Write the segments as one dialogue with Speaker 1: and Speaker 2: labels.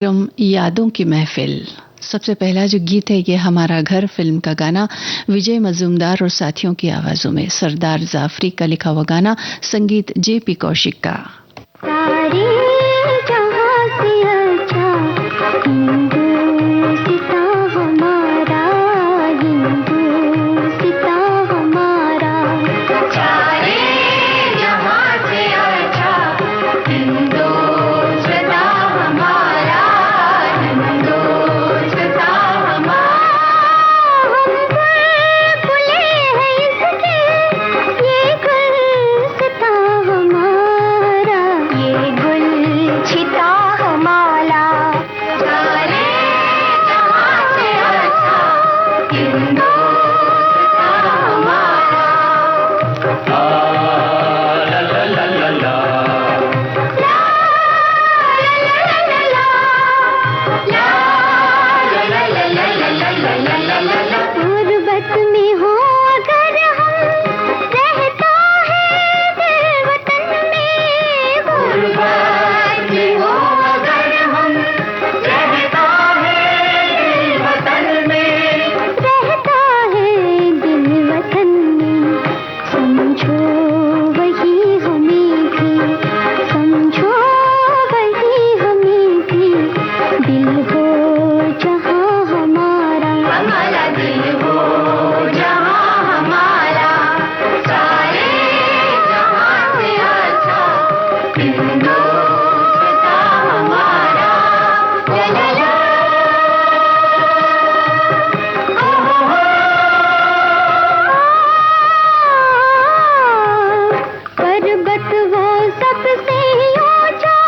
Speaker 1: यादों की महफिल। सबसे पहला जो गीत है ये हमारा घर फिल्म का गाना, विजय मजूमदार और साथियों की आवाजों में सरदार जाफरी का लिखा हुआ गाना, संगीत जेपी कौशिक का। सारे जहां से अच्छा हिंदुस्तां हमारा, हिंदुस्तां हमारा। सारे जहां से अच्छा हिंदुस्तां हमारा, हिंदुस्तां हमारा। हम बुले हैं इसके, ये गुलसितां हमारा, ये गुलछिता हमारा। सारे जहां से अच्छा हिंदुस्तां हमारा। ला ला ला ला ला, ला ला ला ला ला ला ला ला। गुरबत में हो अगर हम, रहता है दिल वतन में। गुरबत में हो अगर हम, रहता है दिल वतन में। रहता है दिल वतन में, समझो वही हमें भी, समझो वही हमें भी। दिल हो जहां हमारा, हमारा दिल हो जहां हमारा। सारे जहां से अच्छा हिंदुस्तां हमारा। ला ला ला, ओ हो हो। पर्वत वो सबसे ऊंचा,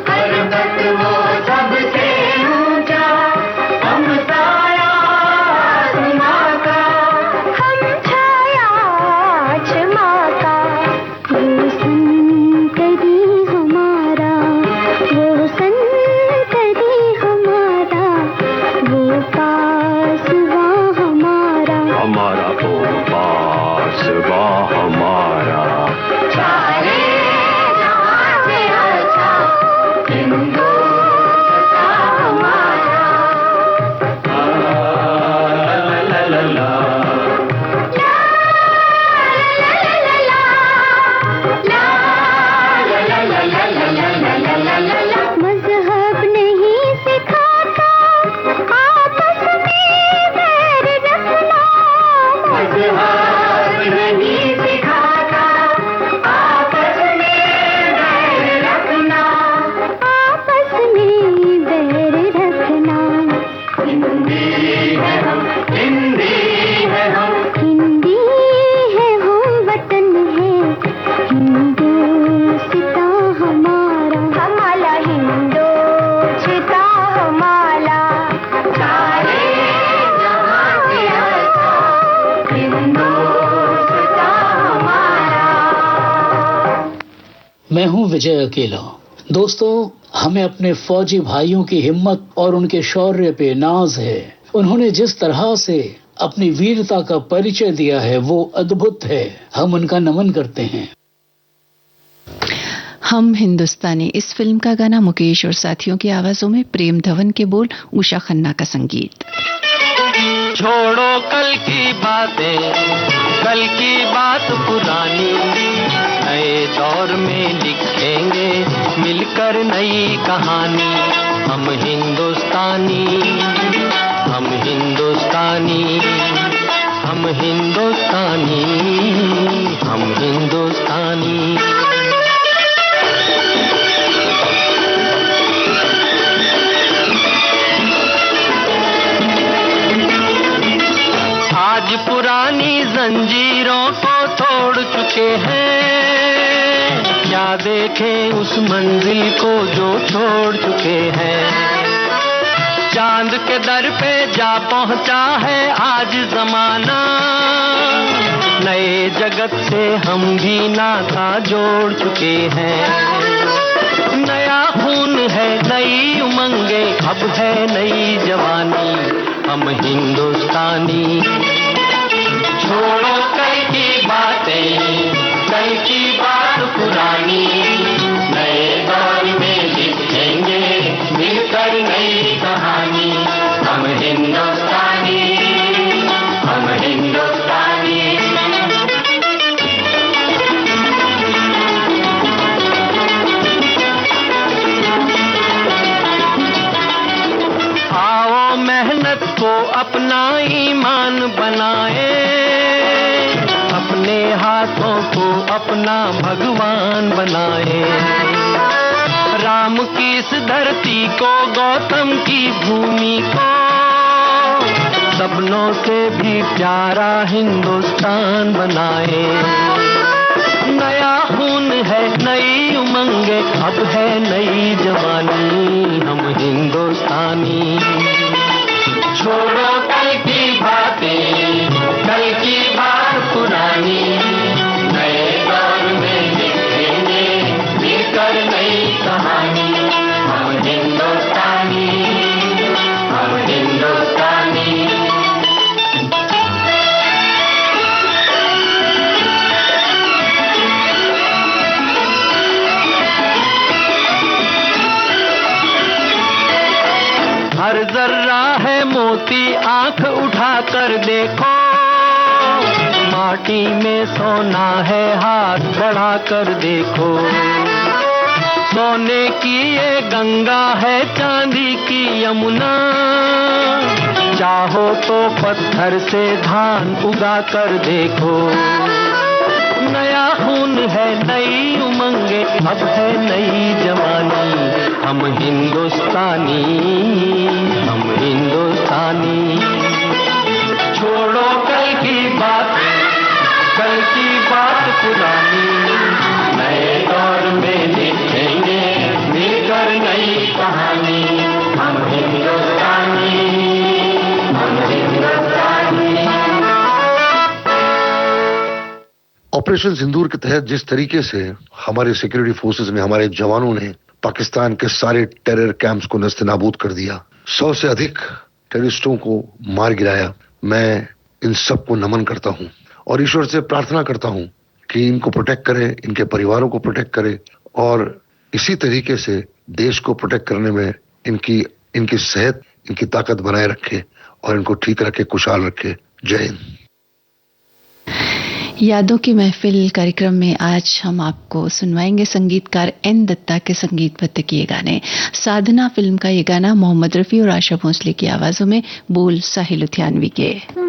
Speaker 1: पर्वत वो सबसे ऊंचा। हम साया आसमां का, हम छाया आसमां का। वो संतरी हमारा, वो संतरी हमारा। वो पासवा हमारा, हमारा वो पासवा हमारा। सारे जहां से अच्छा हिंदुस्तां हमारा। ला ला ला ला, ला ला ला ला ला। मज़हब नहीं सिखाता आपस में बैर रखना। मज़हब नहीं सिखाता आपस में बैर रखना, आपस में बैर रखना। हिंदी है हम, हिंदी है हम, हिंदी है हम, वतन है हिंदुस्तां हमारा, हमारा हिंदुस्तां हमारा। सारे जहां से अच्छा हिंदुस्तां हमारा।
Speaker 2: मैं हूं विजय अकेला। दोस्तों, हमें अपने फौजी भाइयों की हिम्मत और उनके शौर्य पे नाज है। उन्होंने जिस तरह से अपनी वीरता का परिचय दिया है वो अद्भुत है। हम उनका नमन करते हैं।
Speaker 1: हम हिंदुस्तानी, इस फिल्म का गाना मुकेश और साथियों की आवाजों में, प्रेम धवन के बोल, उषा खन्ना का संगीत।
Speaker 3: छोड़ो कल की बातें, कल की बात पुरानी। नए दौर में लिखेंगे मिलकर नई कहानी। हम हिंदुस्तानी, हम हिंदुस्तानी, हम हिंदुस्तानी, हम हिंदुस्तानी। आज पुरानी जंजीरों को तोड़ चुके हैं, क्या देखें उस मंजिल को जो छोड़ चुके हैं। चांद के दर पे जा पहुंचा है आज जमाना, नए जगत से हम भी नाता जोड़ चुके हैं। नया खून है, नई उमंगे, अब है नई जवानी। हम हिंदुस्तानी, छोड़ो कल की बातें, कल की बात पुरानी। अपना ईमान बनाए, अपने हाथों को अपना भगवान बनाए। राम की इस धरती को, गौतम की भूमि को, सपनों से भी प्यारा हिंदुस्तान बनाए। नया खून है, नई उमंगे, अब है नई जवानी, हम हिंदुस्तानी। छोड़ो कल की बातें, कल की बात पुरानी, नए दौर में लिखेंगे मिलकर नई कहानी। हम हिंदुस्तानी, हम हिंदुस्तानी। हर जर्रा है मोती, आंख उठाकर देखो, माटी में सोना है, हाथ बढ़ाकर देखो। सोने की ये गंगा है, चांदी की यमुना, चाहो तो पत्थर से धान उगा कर देखो। नया खून है, नई उमंगे, अब है नई जवानी, हम हिंदुस्तानी, हम हिंदुस्तानी। छोड़ो कल की बात, कल की बात पुरानी, नए दौर में लिखेंगे मिलकर नई कहानी। हम हिंदुस्तानी, हम हिंदुस्तानी।
Speaker 4: ऑपरेशन सिंदूर के तहत जिस तरीके से हमारे सिक्योरिटी फोर्सेस ने, हमारे जवानों ने पाकिस्तान के सारे टेरर कैंप्स को नस्ते-नाबूद कर दिया, 100 से अधिक टेररिस्टों को मार गिराया, मैं इन सबको नमन करता हूं और ईश्वर से प्रार्थना करता हूं कि इनको प्रोटेक्ट करे, इनके परिवारों को प्रोटेक्ट करे और इसी तरीके से देश को प्रोटेक्ट करने में इनकी सेहत, इनकी ताकत बनाए रखे और इनको ठीक रखे, खुशहाल रखे। जय हिंद।
Speaker 1: यादों की महफिल कार्यक्रम में आज हम आपको सुनवाएंगे संगीतकार एन दत्ता के संगीतबद्ध किए गाने। साधना फिल्म का ये गाना मोहम्मद रफी और आशा भोसले की आवाजों में, बोल साहिल लुधियानवी के।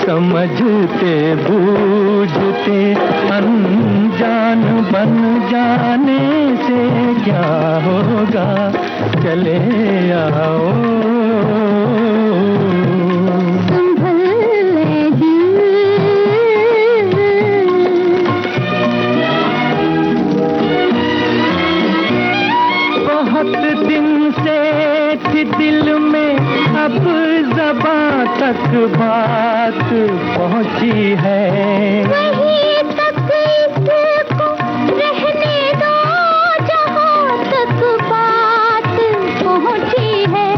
Speaker 3: समझते बूझते अनजान बन जाने से क्या होगा, चले आओ। बहुत दिन से थी तक बात पहुंची है,
Speaker 5: वहीं तक इसको रहने दो, जहां तक बात पहुंची है।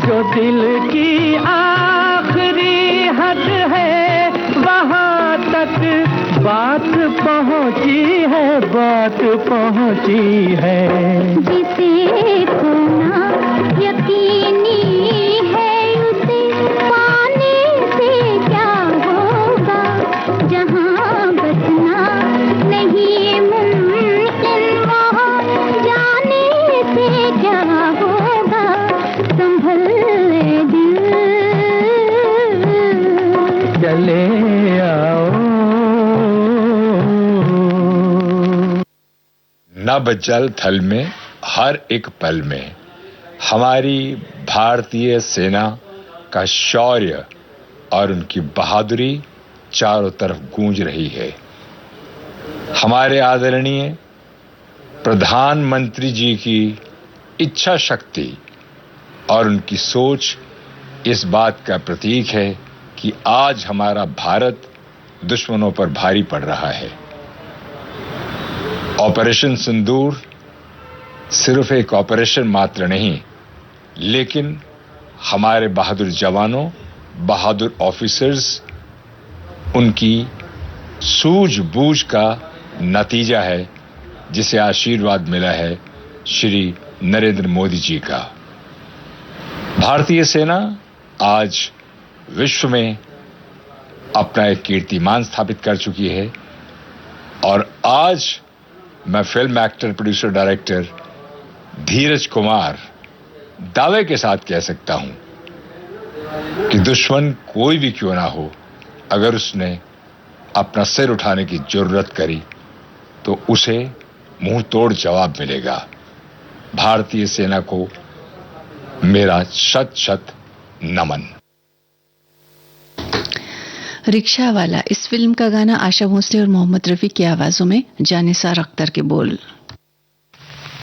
Speaker 3: जो दिल की आखिरी हद है, वहां तक बात पहुंची है, बात पहुंची है।
Speaker 5: जिसे खोना यकीनी है, उसे पाने से क्या होगा, जहां बचना नहीं मुमकिन, वहां जाने से क्या होगा। संभल ले दिल,
Speaker 3: चले आओ।
Speaker 6: नभ जल थल में हर एक पल में हमारी भारतीय सेना का शौर्य और उनकी बहादुरी चारों तरफ गूंज रही है। हमारे आदरणीय प्रधानमंत्री जी की इच्छा शक्ति और उनकी सोच इस बात का प्रतीक है कि आज हमारा भारत दुश्मनों पर भारी पड़ रहा है। ऑपरेशन सिंदूर सिर्फ एक ऑपरेशन मात्र नहीं, लेकिन हमारे बहादुर जवानों, बहादुर ऑफिसर्स, उनकी सूझबूझ का नतीजा है, जिसे आशीर्वाद मिला है श्री नरेंद्र मोदी जी का। भारतीय सेना आज विश्व में अपना एक कीर्तिमान स्थापित कर चुकी है और आज मैं फिल्म एक्टर, प्रोड्यूसर, डायरेक्टर धीरज कुमार दावे के साथ कह सकता हूं कि दुश्मन कोई भी क्यों ना हो, अगर उसने अपना सिर उठाने की जरूरत करी तो उसे मुंह तोड़ जवाब मिलेगा। भारतीय सेना को मेरा शत शत नमन।
Speaker 1: रिक्शा वाला इस फिल्म का गाना आशा भोसले और मोहम्मद रफी की आवाजों में, जानिसार अख्तर के बोल।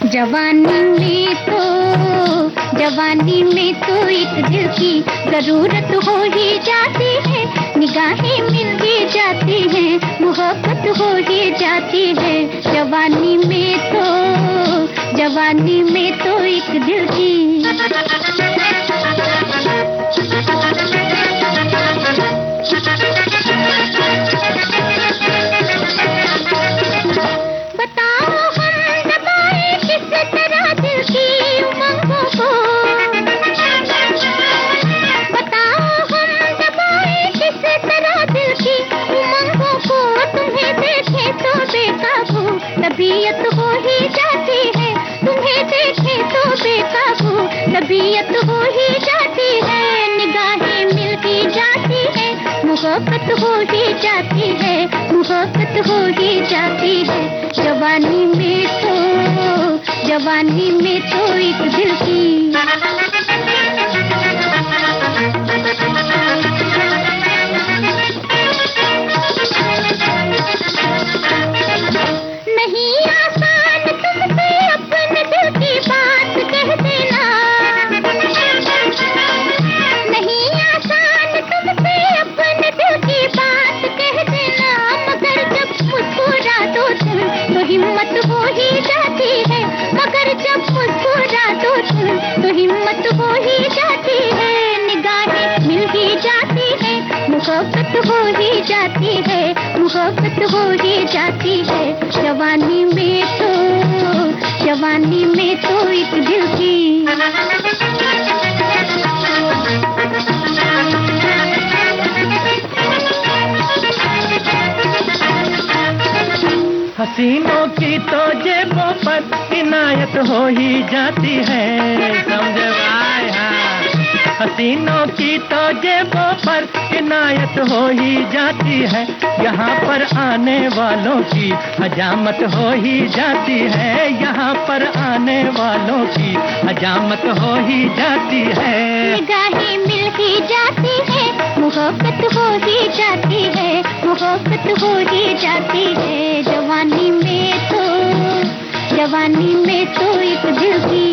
Speaker 5: जवानी में तो एक दिल की जरूरत हो ही जाती है, निगाहें मिल ही जाती हैं, मोहब्बत हो ही जाती है। जवानी में तो एक दिल की तबीयत हो ही जाती है, तुम्हें देखे तो बेकाबू तबीयत हो ही जाती है, निगाहें मिल ही जाती है, मोहब्बत हो ही जाती है, मोहब्बत हो ही जाती है। जवानी में तो एक दिल की हिम्मत हो ही जाती है, मगर जब मुस्कुरा दो तुम तो हिम्मत हो ही जाती है, निगाहें मिल ही जाती है, मोहब्बत हो ही जाती है, मोहब्बत हो ही जाती है। जवानी में तो एक दिल की
Speaker 3: हसीनों की तो जेबों पर इनायत हो ही जाती है, समझे भाई? हाँ, हसीनों की तो जेबों पर इनायत हो ही जाती है, यहाँ पर आने वालों की हजामत हो ही जाती है, यहाँ पर आने वालों की हजामत हो ही जाती है।
Speaker 5: निगाहें मिल ही जाती है, मोहब्बत हो ही जाती है, मोहब्बत हो ही जाती है। जवानी में तो एक दिल की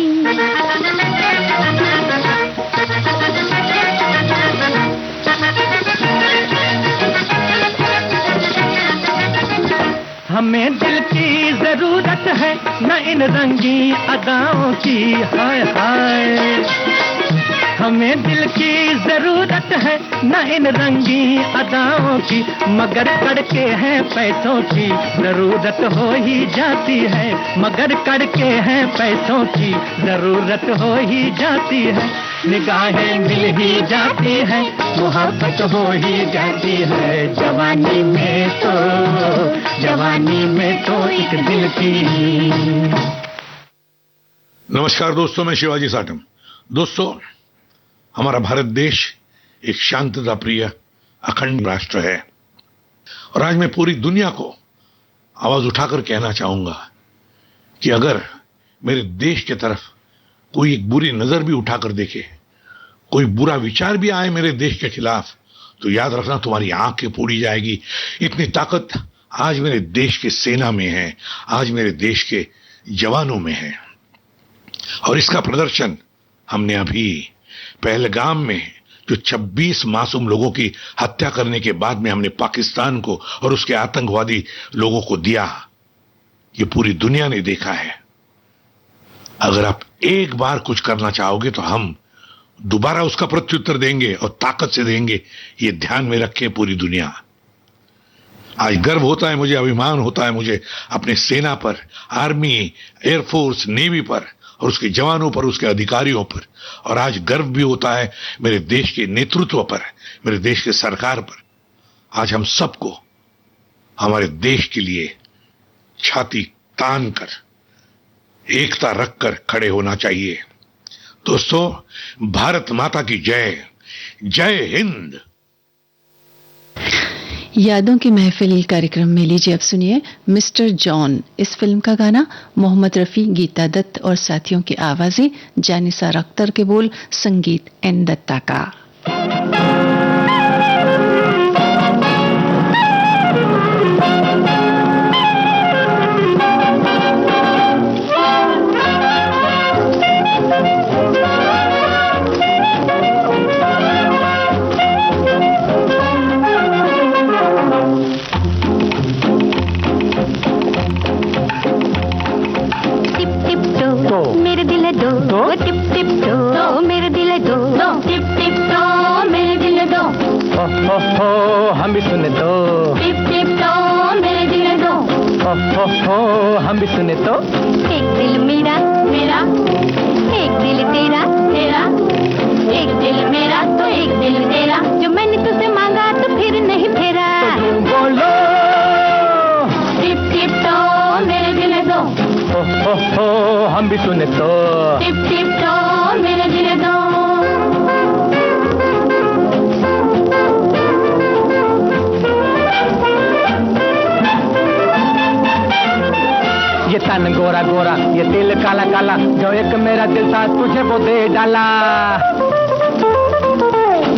Speaker 3: हमें दिल की जरूरत है न इन रंगी अदाओं की, हाय हाय। हमें दिल की जरूरत है न इन रंगी अदाओं की, मगर कड़के हैं पैसों की जरूरत हो ही जाती है, मगर कड़के हैं पैसों की जरूरत हो ही जाती है। निगाहें मिल ही जाती है, मोहब्बत हो ही जाती है, जवानी में तो एक दिल की।
Speaker 7: नमस्कार दोस्तों, मैं शिवाजी साटम। दोस्तों, हमारा भारत देश एक शांतता प्रिय अखंड राष्ट्र है, और आज मैं पूरी दुनिया को आवाज उठाकर कहना चाहूंगा कि अगर मेरे देश की तरफ कोई एक बुरी नजर भी उठाकर देखे, कोई बुरा विचार भी आए मेरे देश के खिलाफ, तो याद रखना तुम्हारी आंखें फोड़ी जाएगी। इतनी ताकत आज मेरे देश की सेना में है, आज मेरे देश के जवानों में है। और इसका प्रदर्शन हमने अभी पहलगाम में जो 26 मासूम लोगों की हत्या करने के बाद में हमने पाकिस्तान को और उसके आतंकवादी लोगों को दिया, ये पूरी दुनिया ने देखा है। अगर आप एक बार कुछ करना चाहोगे तो हम दोबारा उसका प्रत्युत्तर देंगे और ताकत से देंगे, ये ध्यान में रखे पूरी दुनिया। आज गर्व होता है मुझे, अभिमान होता है मुझे अपने सेना पर, आर्मी, एयरफोर्स, नेवी पर और उसके जवानों पर, उसके अधिकारियों पर। और आज गर्व भी होता है मेरे देश के नेतृत्व पर, मेरे देश के सरकार पर। आज हम सबको हमारे देश के लिए छाती तान कर, एकता रखकर खड़े होना चाहिए। दोस्तों, भारत माता की जय, जय हिंद।
Speaker 1: यादों की महफिल कार्यक्रम में लीजिए अब सुनिए मिस्टर जॉन। इस फिल्म का गाना मोहम्मद रफी, गीता दत्त और साथियों की आवाजें, जानिसार अख्तर के बोल, संगीत एन दत्ता का।
Speaker 3: हम भी सुने तो टिप टिप तो मेरे दिल दो, हम भी सुने तो।
Speaker 5: एक दिल मेरा मेरा, एक दिल तेरा तेरा, एक दिल मेरा तो एक दिल तेरा, जो मैंने तुझसे मांगा तो फिर नहीं फेरा।
Speaker 3: तो बोलो
Speaker 5: टिप टिप तो मेरे दिल दो,
Speaker 3: हम भी सुने तो
Speaker 5: टिप टिप तो मेरे दिल दो।
Speaker 3: ये तन गोरा गोरा, ये दिल काला काला, जो एक मेरा दिल था तुझे वो दे डाला।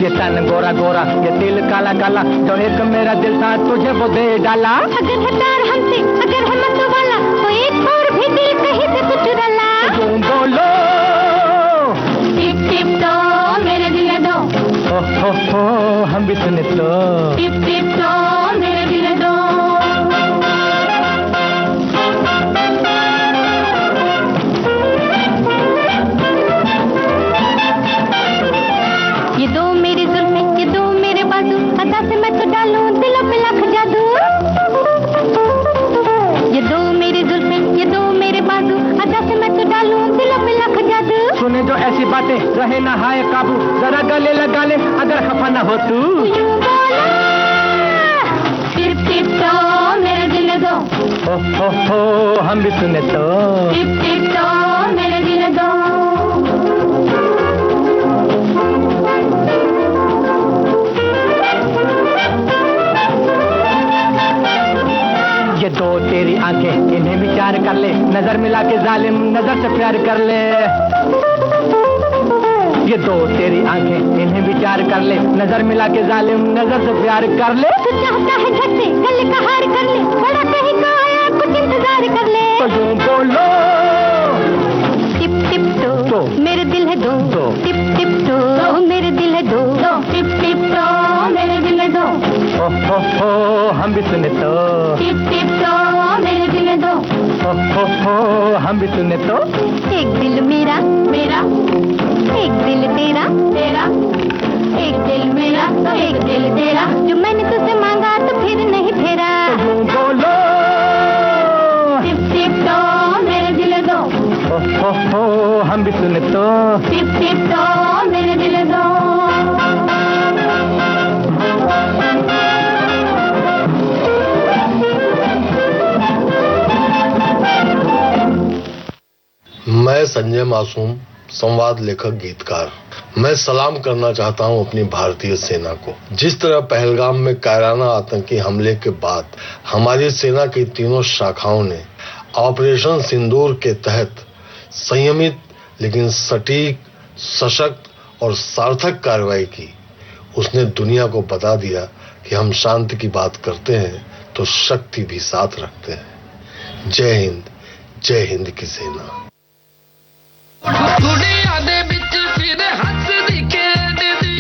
Speaker 3: ये तन गोरा गोरा, ये दिल काला काला, जो एक मेरा दिल था तुझे वो दे डाला।
Speaker 5: अगर है प्यार हमसे, अगर है मत वाला, तो एक और भी दिल कहीं से कुछ डाला।
Speaker 3: तुम बोलो
Speaker 5: टिप टिप तो मेरे दिल दो,
Speaker 3: हम भी सुने तो
Speaker 5: टिप टिप तो मेरे दिल दो। ये दो मेरी जुल्फें, ये दो मेरे बाजू, अदा से मैं तो डालूं दिलों पे लाख जादू। ये दो मेरी जुल्फें, ये दो मेरे बाजू, अदा से मैं तो डालूं दिलों पे लाख जादू।
Speaker 3: सुने जो ऐसी बातें, रहे ना हाय काबू, जरा गले लगा ले अगर खफा ना हो तू।
Speaker 5: यूं बोला टिप टिप तो मेरे दिल दो,
Speaker 3: हम भी सुने तो
Speaker 5: टिप टिप तो मेरे दिल दो।
Speaker 3: ये दो तेरी आंखें, इन्हें विचार कर ले, नजर मिला के जालिम नजर से प्यार कर ले। ये दो तेरी आंखें, इन्हें विचार कर ले, नजर मिला के जालिम नजर से प्यार कर ले।
Speaker 5: तू चाहता है झट से गले का हार कर ले, बड़ा कहीं का आया कुछ इंतजार कर ले।
Speaker 3: तो यूं बोलो
Speaker 5: टिप टिप तो मेरे दिल है दो, टिप टिप तो मेरे दिल है दो, टिप टिप तो मेरे दिल है दो।
Speaker 3: हम भी सुने तो
Speaker 5: टिप टिप तो
Speaker 3: हो हम भी सुने तो।
Speaker 5: एक दिल मेरा मेरा, एक दिल तेरा तेरा, एक दिल मेरा तो एक दिल तेरा, जो मैंने तुझसे मांगा तो फिर नहीं फेरा।
Speaker 3: बोलो
Speaker 5: टिप टिप तो मेरे दिल दो,
Speaker 3: हो हम भी सुने तो।
Speaker 5: टिप टिप तो मेरे दिल दो।
Speaker 8: मैं संजय मासूम, संवाद लेखक गीतकार। मैं सलाम करना चाहता हूं अपनी भारतीय सेना को। जिस तरह पहलगाम में कायराना आतंकी हमले के बाद हमारी सेना की तीनों शाखाओं ने ऑपरेशन सिंदूर के तहत संयमित लेकिन सटीक, सशक्त और सार्थक कार्रवाई की, उसने दुनिया को बता दिया कि हम शांति की बात करते हैं तो शक्ति भी साथ रखते हैं। जय हिंद की सेना।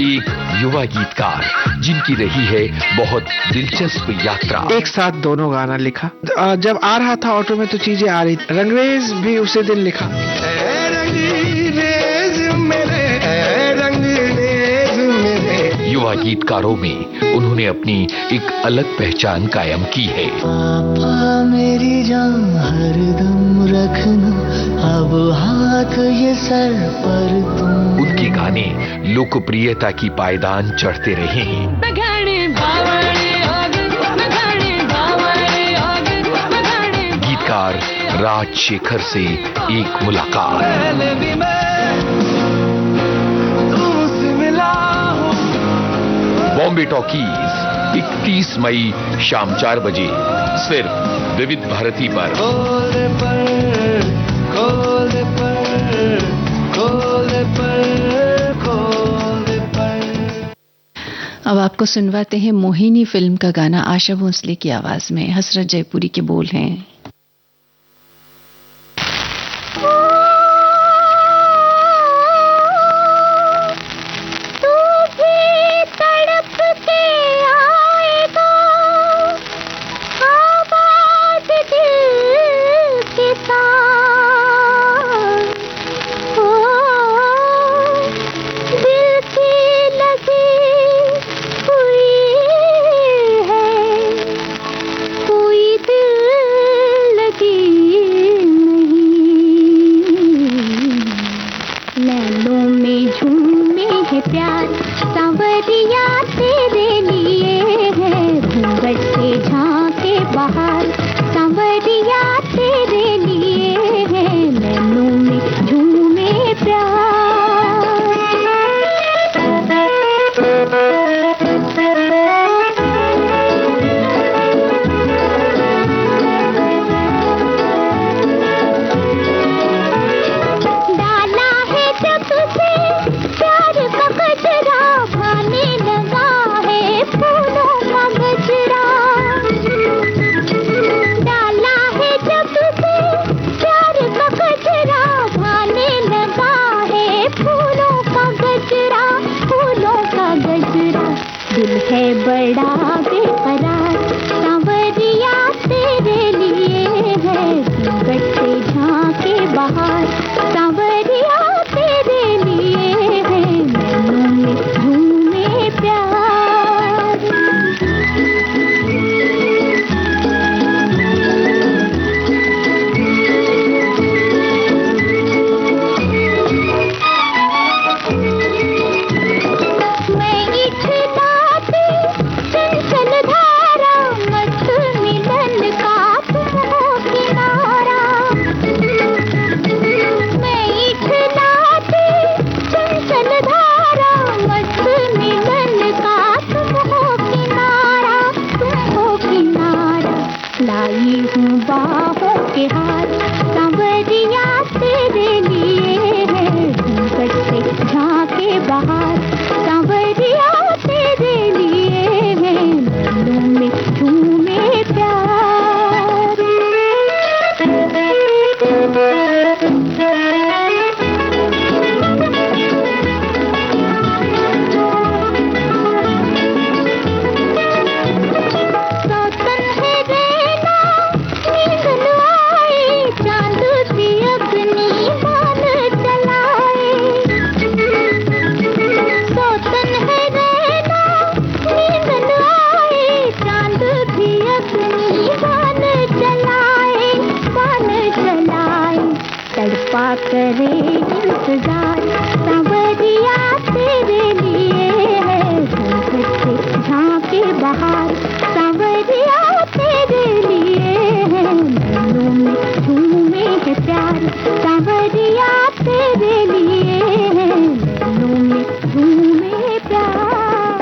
Speaker 9: एक युवा गीतकार जिनकी रही है बहुत दिलचस्प यात्रा।
Speaker 10: एक साथ दोनों गाना लिखा। जब आ रहा था ऑटो में तो चीजें आ रही। रंगरेज भी उसी दिन लिखा।
Speaker 9: युवा गीतकारों में उन्होंने अपनी एक अलग पहचान कायम की है।
Speaker 11: पापा मेरी जान हरदम रखना, अब हाथ ये सर पर तुम।
Speaker 9: उनके गाने लोकप्रियता की पायदान चढ़ते रहे हैं। गीतकार राजशेखर से एक मुलाकात। बॉम्बे टॉकीज 31 मई शाम 4 बजे सिर्फ विविध भारती पर।
Speaker 1: अब आपको सुनवाते हैं मोहिनी फिल्म का गाना आशा भोसले की आवाज में। हसरत जयपुरी के बोल हैं।
Speaker 5: करे इंतजार, सांवरिया तेरे लिए है संकट से झांके बहार, सांवरिया तेरे लिए है दिलों में झूमे है प्यार, सांवरिया तेरे लिए है दिलों में झूमे प्यार।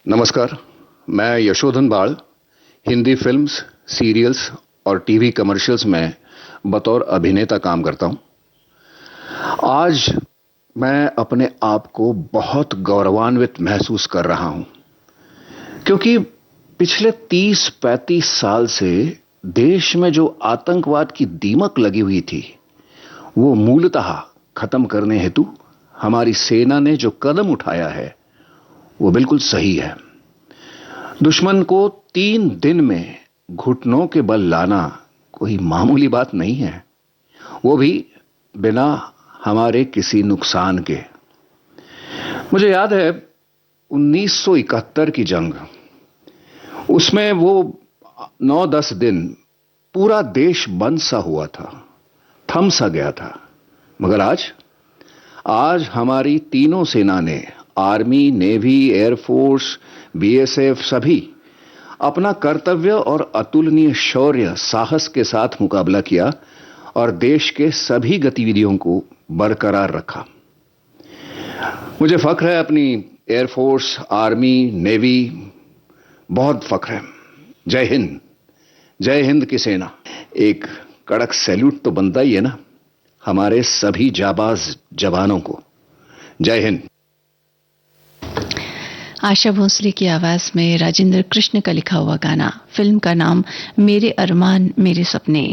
Speaker 12: नमस्कार, मैं यशोधन बाल हिंदी फिल्म्स, सीरियल्स और टीवी कमर्शियल्स में बतौर अभिनेता काम करता हूं। आज मैं अपने आप को बहुत गौरवान्वित महसूस कर रहा हूं, क्योंकि पिछले 30-35 साल से देश में जो आतंकवाद की दीमक लगी हुई थी, वो मूलतः खत्म करने हेतु हमारी सेना ने जो कदम उठाया है वो बिल्कुल सही है। दुश्मन को 3 दिन में घुटनों के बल लाना कोई मामूली बात नहीं है, वो भी बिना हमारे किसी नुकसान के। मुझे याद है 1971 की जंग, उसमें वो 9-10 दिन पूरा देश बंद सा हुआ था, थम सा गया था। मगर आज हमारी तीनों सेना ने, आर्मी, नेवी, एयरफोर्स, बीएसएफ, सभी अपना कर्तव्य और अतुलनीय शौर्य, साहस के साथ मुकाबला किया और देश के सभी गतिविधियों को बरकरार रखा। मुझे फख्र है अपनी एयरफोर्स, आर्मी, नेवी, बहुत फख्र है। जय हिंद, जय हिंद की सेना। एक कड़क सैल्यूट तो बनता ही है ना हमारे सभी जाबाज जवानों को। जय हिंद।
Speaker 1: आशा भोसले की आवाज में राजेंद्र कृष्ण का लिखा हुआ गाना। फिल्म का नाम मेरे अरमान मेरे सपने।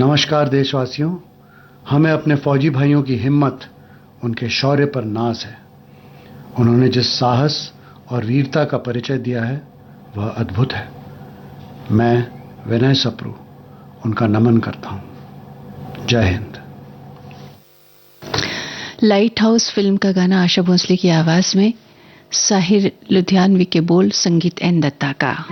Speaker 13: नमस्कार देशवासियों, हमें अपने फौजी भाइयों की हिम्मत, उनके शौर्य पर नाज है। उन्होंने जिस साहस और वीरता का परिचय दिया है वह अद्भुत है। मैं विनय सप्रू उनका नमन करता हूं। जय हिंद।
Speaker 1: लाइट हाउस फिल्म का गाना आशा भोसले की आवाज में, साहिर लुधियानवी के बोल, संगीत एन दत्ता का।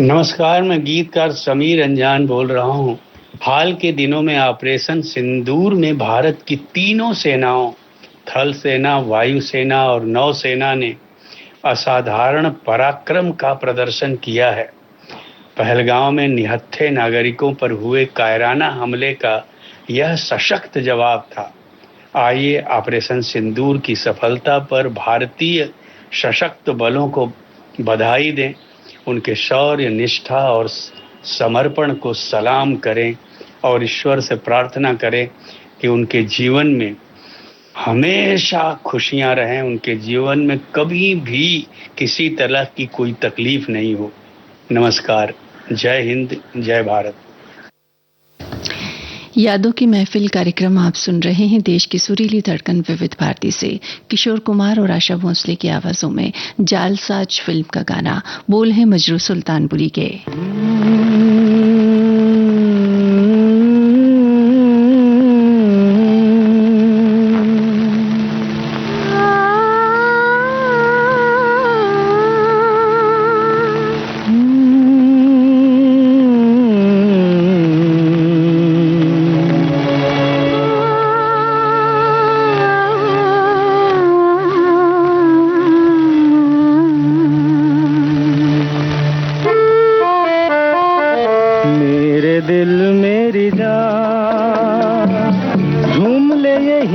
Speaker 14: नमस्कार, मैं गीतकार समीर अंजान बोल रहा हूं। हाल के दिनों में ऑपरेशन सिंदूर में भारत की तीनों सेनाओं, थल सेना, वायु सेना और नौसेना ने असाधारण पराक्रम का प्रदर्शन किया है। पहलगांव में निहत्थे नागरिकों पर हुए कायराना हमले का यह सशक्त जवाब था। आइए ऑपरेशन सिंदूर की सफलता पर भारतीय सशक्त बलों को बधाई दें, उनके शौर्य, निष्ठा और समर्पण को सलाम करें और ईश्वर से प्रार्थना करें कि उनके जीवन में हमेशा खुशियां रहें, उनके जीवन में कभी भी किसी तरह की कोई तकलीफ नहीं हो। नमस्कार, जय हिंद, जय भारत।
Speaker 1: यादों की महफिल कार्यक्रम आप सुन रहे हैं। देश की सुरीली धड़कन विविध भारती से किशोर कुमार और आशा भोसले की आवाजों में जालसाज फिल्म का गाना। बोल है मजरू सुल्तानपुरी के।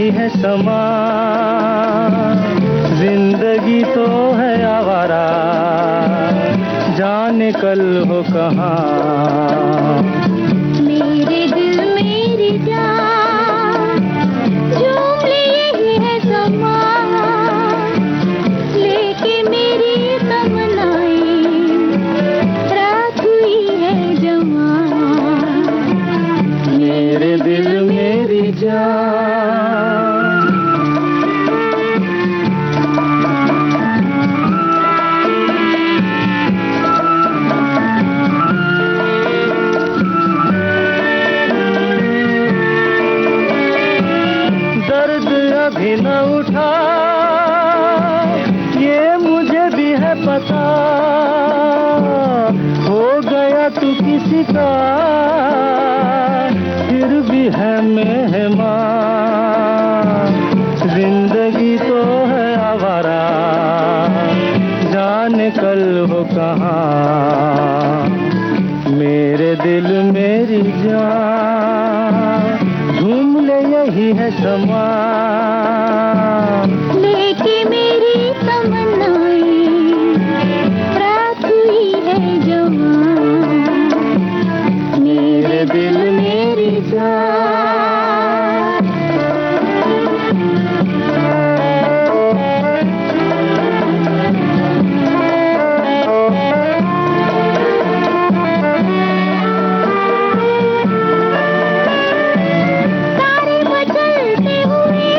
Speaker 3: यही है समा, जिंदगी तो है आवारा, जाने कल हो कहाँ।
Speaker 5: मेरे दिल मेरी जान, झूम ले यही है समा, लेके मेरी तमन्नाएं, रात हुई है जवां।
Speaker 3: मेरे दिल मेरी जान। दर्द अभी न उठा, ये मुझे भी है पता, हो गया तू किसी का, फिर भी है मेहमान। जिंदगी तो है आवारा, जाने कल हो कहाँ। मेरे दिल मेरी जान, झूम ले यही है समा,
Speaker 5: लेके मेरी तमन्नाएं, रात हुई है जवां।
Speaker 3: मेरे दिल मेरी जान।
Speaker 5: तारे बदलते हुए,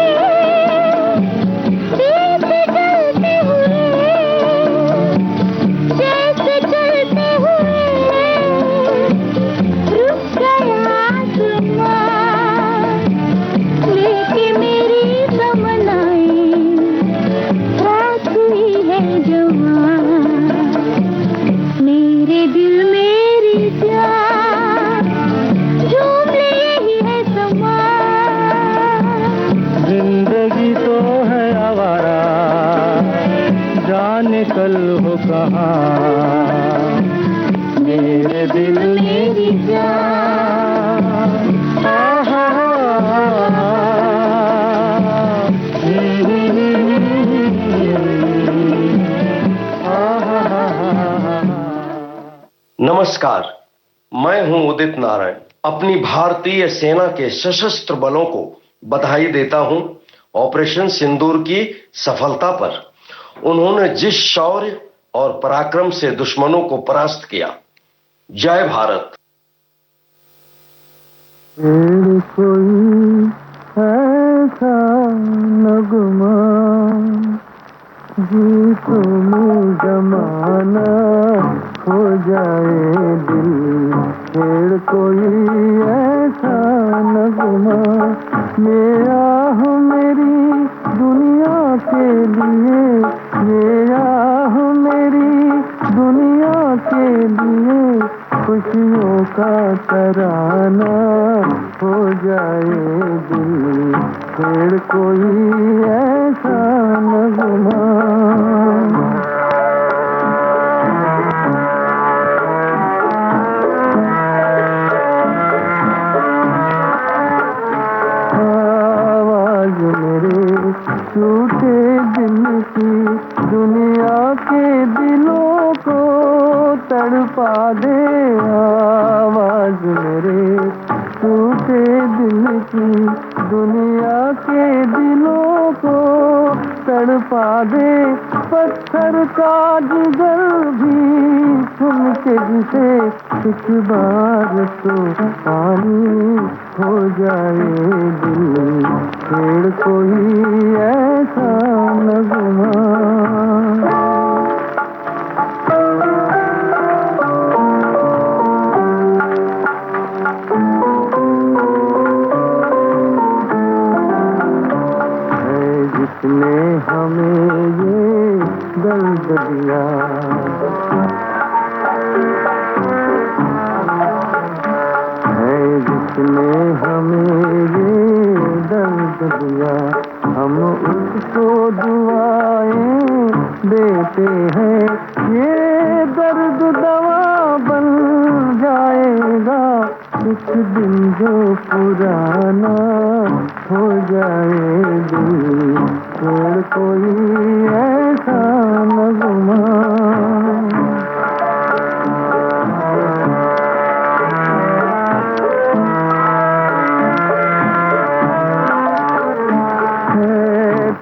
Speaker 5: देश चलते हुए, जैसे चलते हुए, रुक गया आसमां, लेके मेरी तमन्नाएं, रात हुई है जवां। मेरे दिल मेरी जान, झूम ले यही है समा,
Speaker 3: जिंदगी तो है आवारा, जाने कल हो कहाँ। मेरे दिल मेरी जान। आहा,
Speaker 15: नमस्कार, मैं हूं उदित नारायण। अपनी भारतीय सेना के सशस्त्र बलों को बधाई देता हूं ऑपरेशन सिंदूर की सफलता पर। उन्होंने जिस शौर्य और पराक्रम से दुश्मनों को परास्त किया। जय भारत।
Speaker 3: कोई ऐसा नगमा, जीतो में जमाना हो जाए दिल, छेड़ कोई ऐसा नगमा, ये आह मेरी दुनिया के लिए, ये आह मेरी दुनिया के लिए, खुशियों का तराना हो जाए दिल, छेड़ कोई ऐसा नगमा। आवाज मेरे टूटे दिल की, दुनिया के दिलों को तड़पा दे। आवाज मेरे टूटे दिल की, दुनिया के दिलों को तड़पा दे। पत्थर का जिगर भी सुन के जिसे एक बार तो पानी हो जाए दिल, छेड़ कोई ऐसा नगमा। जिसने हमें ये दर्द दिया, है जिसने हमें ये दर्द दिया, हम उसको दुआएं देते हैं। ये दर्द दवा बन जाएगा, कुछ दिन जो पुराना हो जाए
Speaker 11: कोई ऐसा नगमा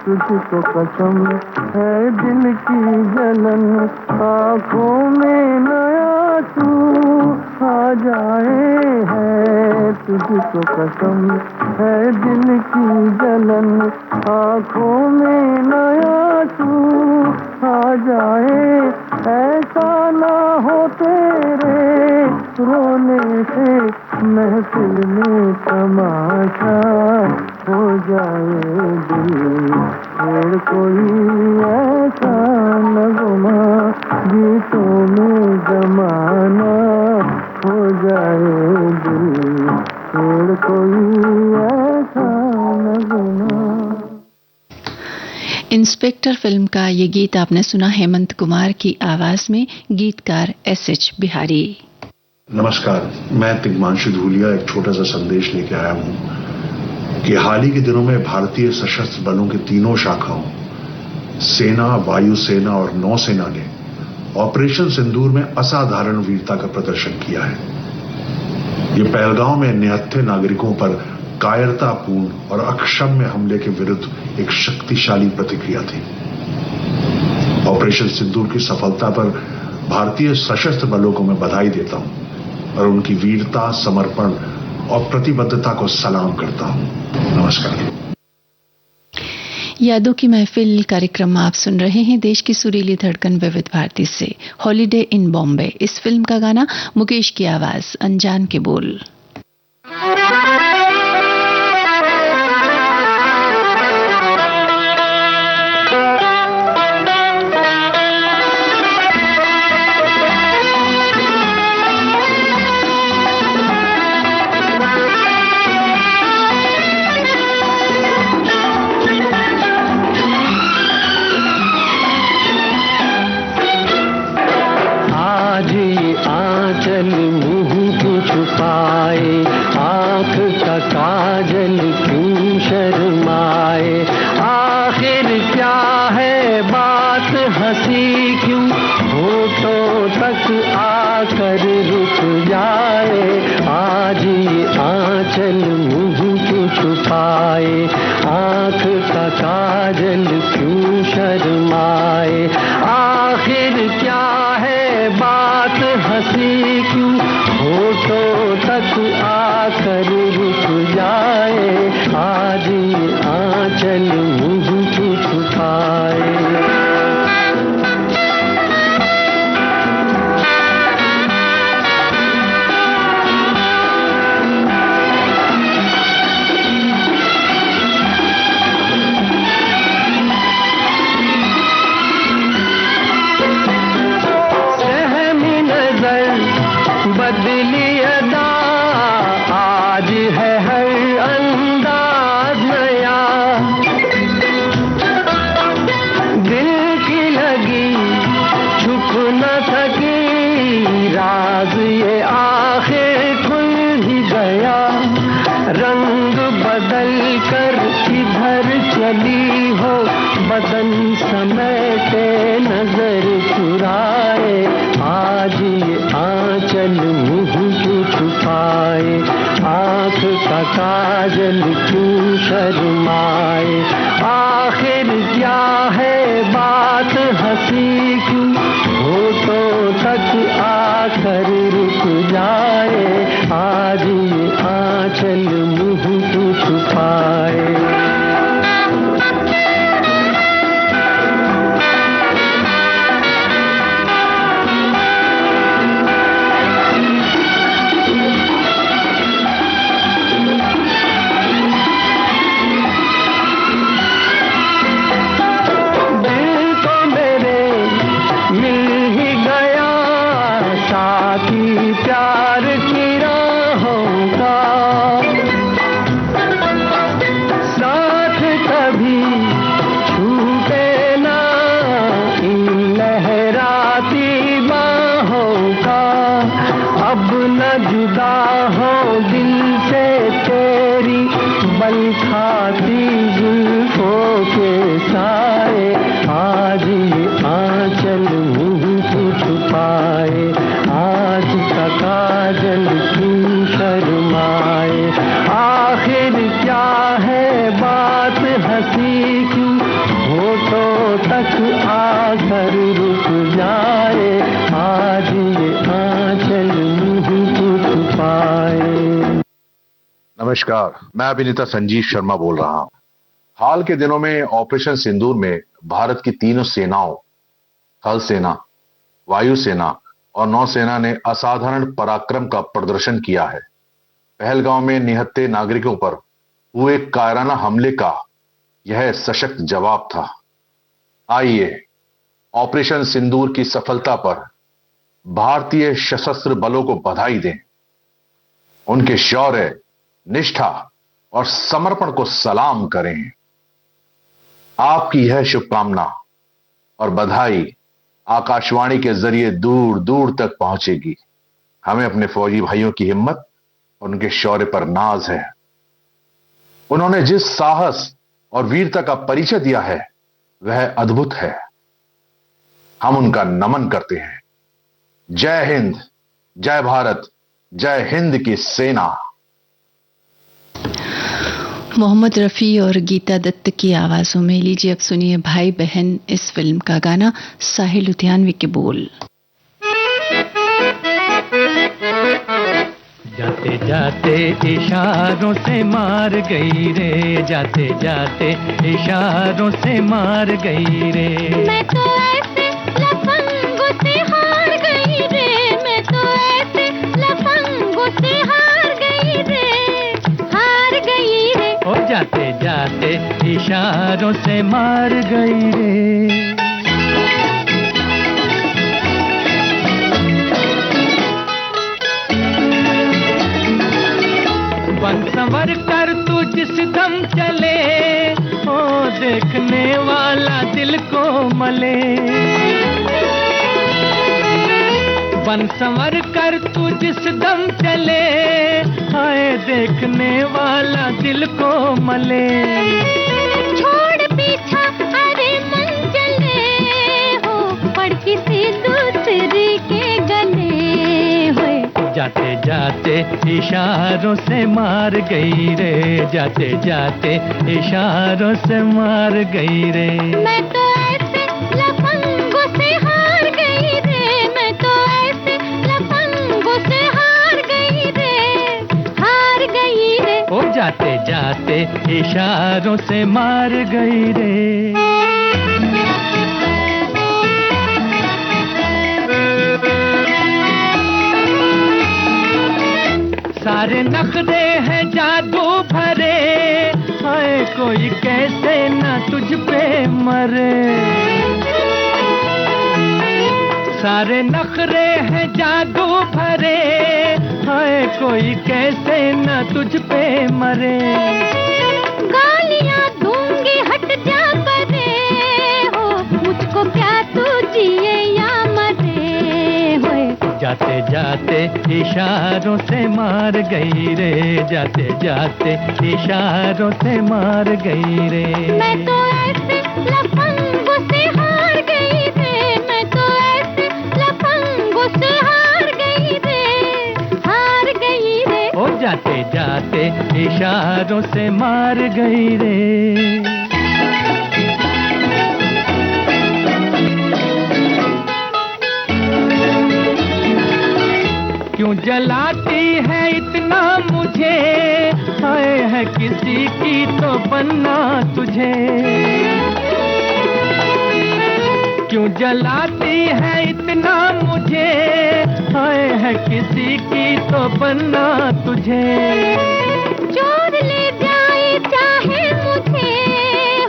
Speaker 11: तुझको कसम है दिल की जलन आँखों में नया तू आ जाए है तुझको कसम है दिल की जलन आँखों में नया तू आ जाए ऐसा ना हो तेरे रोने से महफिल में तमाशा हो जाए दिल और कोई ऐसा नगमा गीतों में जमाना हो जाए दिल और कोई ऐसा नगमा।
Speaker 1: इंस्पेक्टर फिल्म का ये गीत आपने सुना हेमंत कुमार की आवाज में, गीतकार एस.एच. बिहारी।
Speaker 16: नमस्कार, मैं तिग्मांशु धूलिया एक छोटा सा संदेश लेके आया हूं कि हाल ही के दिनों में भारतीय सशस्त्र बलों की तीनों शाखाओं सेना, वायुसेना और नौसेना ने ऑपरेशन सिंदूर में असाधारण वीरता का प्रदर्शन किया है। ये पहलगांव में निहत्थे नागरिकों पर कायरतापूर्ण और अक्षम्य हमले के विरुद्ध एक शक्तिशाली प्रतिक्रिया थी। ऑपरेशन सिंदूर की सफलता पर भारतीय सशस्त्र बलों को मैं बधाई देता हूं और उनकी वीरता, समर्पण और प्रतिबद्धता को सलाम करता हूं। नमस्कार।
Speaker 1: यादों की महफिल कार्यक्रम आप सुन रहे हैं देश की सुरीली धड़कन विविध भारती से। हॉलीडे इन बॉम्बे, इस फिल्म का गाना मुकेश की आवाज, अनजान के बोल।
Speaker 3: आंचल मुंह क्यों छुपाए, आंख का काजल क्यों शर्माए, आखिर क्या है बात हंसी क्यों होठों तक आकर रुक जाए। आज ये आंचल मुंह क्यों छुपाए, आंख का काजल क्यों शर्माए, आखिर क्या है बात हंसी क्यों होठों तक आकर रुक जाए। आज ये आंचल मुंह क्यों छुपाए। बदली अदा आज है हर अंदाज नया, दिल की लगी छुप न सकी राज ये आखिर खुल ही गया। रंग बदल कर इधर चली हो, बदन समेटे नजर चुराए। आज ये आंचल मुंह क्यों छुपाए, आंख का काजल क्यों शर्माए, आखिर क्या है बात हंसी क्यों होठों तक आकर रुक जाए। आज ये आंचल मुंह क्यों छुपाए। क्यों होठों तक आकर रुक जाए, आज ये आंचल मुझ को छुपाए।
Speaker 17: नमस्कार, मैं अभिनेता संजीव शर्मा बोल रहा हूं। हाल के दिनों में ऑपरेशन सिंदूर में भारत की तीनों सेनाओं, थल सेना, वायुसेना और नौसेना ने असाधारण पराक्रम का प्रदर्शन किया है। पहलगांव में निहत्थे नागरिकों पर हुए कायराना हमले का यह सशक्त जवाब था। आइए ऑपरेशन सिंदूर की सफलता पर भारतीय सशस्त्र बलों को बधाई दें, उनके शौर्य, निष्ठा और समर्पण को सलाम करें। आपकी यह शुभकामना और बधाई आकाशवाणी के जरिए दूर दूर तक पहुंचेगी। हमें अपने फौजी भाइयों की हिम्मत और उनके शौर्य पर नाज है। उन्होंने जिस साहस और वीरता का परिचय दिया है वह अद्भुत है। हम उनका नमन करते हैं। जय हिंद, जय भारत, जय हिंद की सेना।
Speaker 1: मोहम्मद रफ़ी और गीता दत्त की आवाजों में लीजिए अब सुनिए भाई बहन इस फिल्म का गाना, साहिल लुधियानवी के बोल।
Speaker 3: जाते जाते इशारों से मार गई रे, जाते जाते इशारों से मार गई रे।
Speaker 5: मैं तो ऐसे लफंगों से हार गई रे, मैं तो ऐसे लफंगों से हार गई रे, हार गई रे।
Speaker 3: ओ जाते जाते इशारों से मार गई रे। बन संवर कर तू जिस दम चले, ओ देखने वाला दिल को मले। बन संवर कर तू जिस दम चले, आए देखने वाला दिल को मले।
Speaker 5: छोड़ पीछा अरे मन चले हो, पड़ किसी दूसरे के गले होए।
Speaker 3: जाते जाते इशारों से मार गई रे, जाते जाते इशारों से मार गई रे।
Speaker 5: मैं तो ऐसे लफंगों से हार गई रे, मैं तो ऐसे लफंगों से हार गई रे, हार गई रे।
Speaker 3: ओ जाते जाते इशारों से मार गई रे। सारे नखरे हैं जादू भरे, हाय कोई कैसे न तुझ पे मरे। सारे नखरे हैं जादू भरे, हाय कोई कैसे न तुझ पे मरे।
Speaker 5: गालियां दूंगी हट जा परे हो, मुझको क्या तू जिए या मरे होए।
Speaker 3: जाते जाते इशारों से मार गई रे, जाते जाते इशारों से मार गई रे।
Speaker 5: मैं तो ऐसे लफंगों से हार गई रे, मैं तो ऐसे लफंगों से हार गई रे, हार गई रे।
Speaker 3: ओ जाते जाते इशारों से मार गई रे। क्यों जलाती है इतना मुझे, हाय है किसी की तो बनना तुझे। क्यों जलाती है इतना मुझे, हाय है किसी की तो बनना तुझे।
Speaker 5: चोर ले जाए चाहे मुझे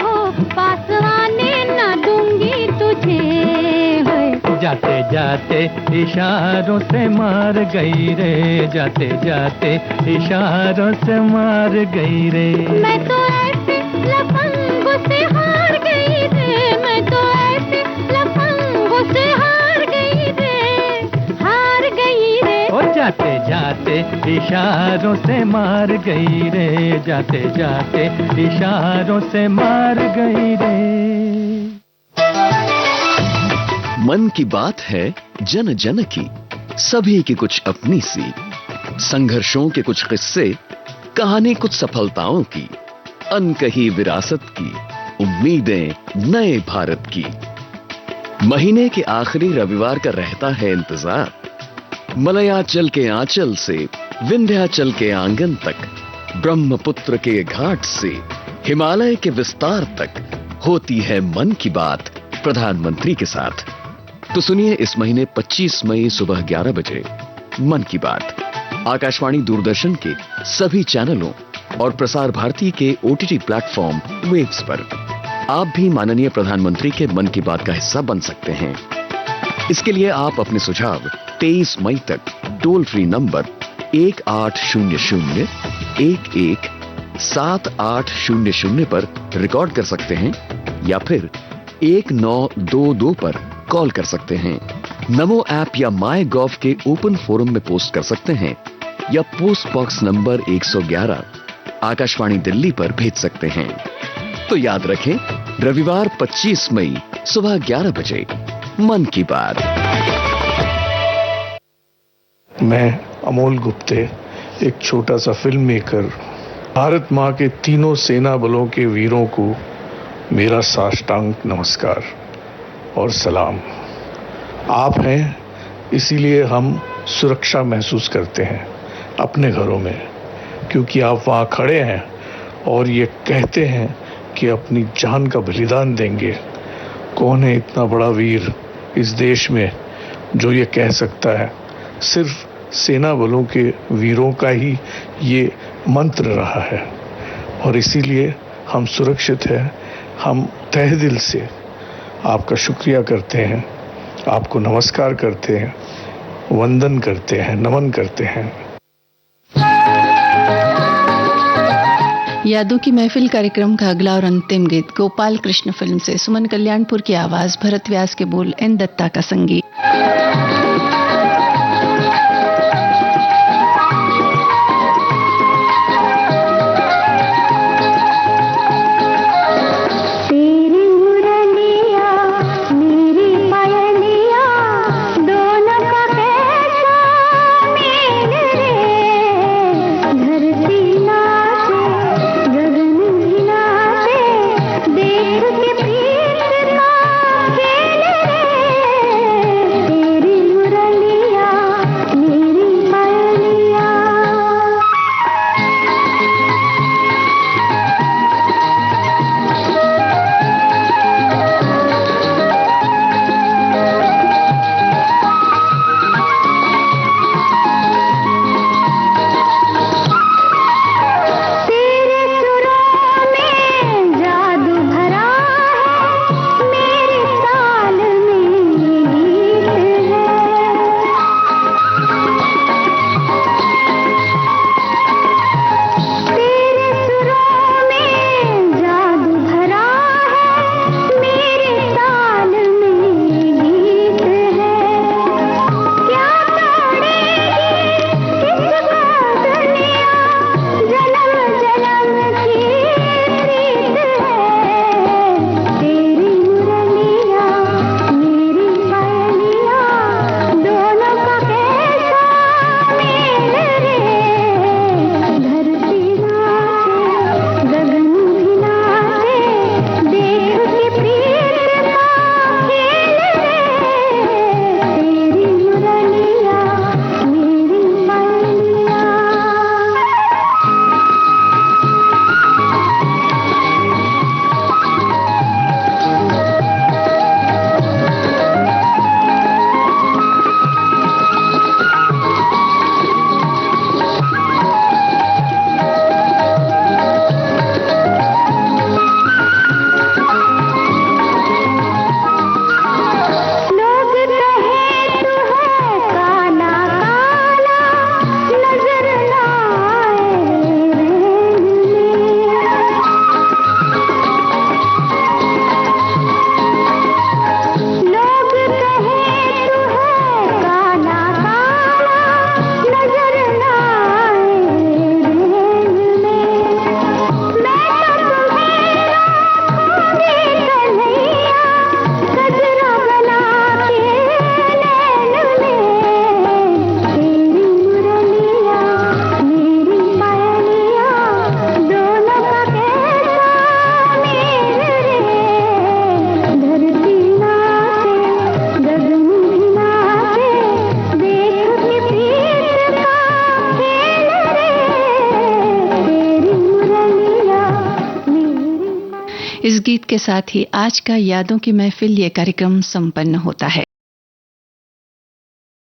Speaker 5: हो, पास आने न दूंगी तुझे होए।
Speaker 3: जाते जाते इशारों से मार गई रे, जाते जाते इशारों से मार गई रे।
Speaker 5: मैं तो ऐसे लफंगों से हार गई रे, मैं तो ऐसे लफंगों से हार गई रे, हार गई रे।
Speaker 3: ओ जाते जाते इशारों से मार गई रे, जाते जाते इशारों से मार गई रे।
Speaker 18: मन की बात है जन जन की, सभी की कुछ अपनी सी, संघर्षों के कुछ किस्से, कहानी कुछ सफलताओं की, अनकही विरासत की, उम्मीदें नए भारत की। महीने के आखिरी रविवार का रहता है इंतजार। मलयाचल के आंचल से विंध्याचल के आंगन तक, ब्रह्मपुत्र के घाट से हिमालय के विस्तार तक होती है मन की बात प्रधानमंत्री के साथ। तो सुनिए इस महीने 25 मई सुबह 11 बजे मन की बात आकाशवाणी दूरदर्शन के सभी चैनलों और प्रसार भारती के OTT प्लेटफॉर्म वेव्स पर। आप भी माननीय प्रधानमंत्री के मन की बात का हिस्सा बन सकते हैं। इसके लिए आप अपने सुझाव 23 मई तक टोल फ्री नंबर 1800-11-7800 पर रिकॉर्ड कर सकते हैं या फिर 1922 पर कॉल कर सकते हैं। नमो ऐप या माई गॉव के ओपन फोरम में पोस्ट कर सकते हैं या post box number 111 Akashvani Delhi पर भेज सकते हैं। तो याद रखें, रविवार 25 मई सुबह 11 बजे मन की बात।
Speaker 16: मैं अमोल गुप्ते, एक छोटा सा फिल्म मेकर, भारत मां के तीनों सेना बलों के वीरों को मेरा साष्टांग नमस्कार और सलाम। आप हैं, इसीलिए हम सुरक्षा महसूस करते हैं अपने घरों में, क्योंकि आप वहां खड़े हैं और ये कहते हैं कि अपनी जान का बलिदान देंगे। कौन है इतना बड़ा वीर इस देश में जो ये कह सकता है? सिर्फ सेना बलों के वीरों का ही ये मंत्र रहा है और इसीलिए हम सुरक्षित हैं। हम तहे दिल से आपका शुक्रिया करते हैं, आपको नमस्कार करते हैं, वंदन करते हैं, नमन करते हैं।
Speaker 1: यादों की महफिल कार्यक्रम का अगला और अंतिम गीत गोपाल कृष्ण फिल्म से सुमन कल्याणपुर की आवाज, भरत व्यास के बोल, एन दत्ता का संगीत।
Speaker 5: तेरी
Speaker 1: गीत के साथ ही आज का यादों की महफिल ये कार्यक्रम संपन्न होता है।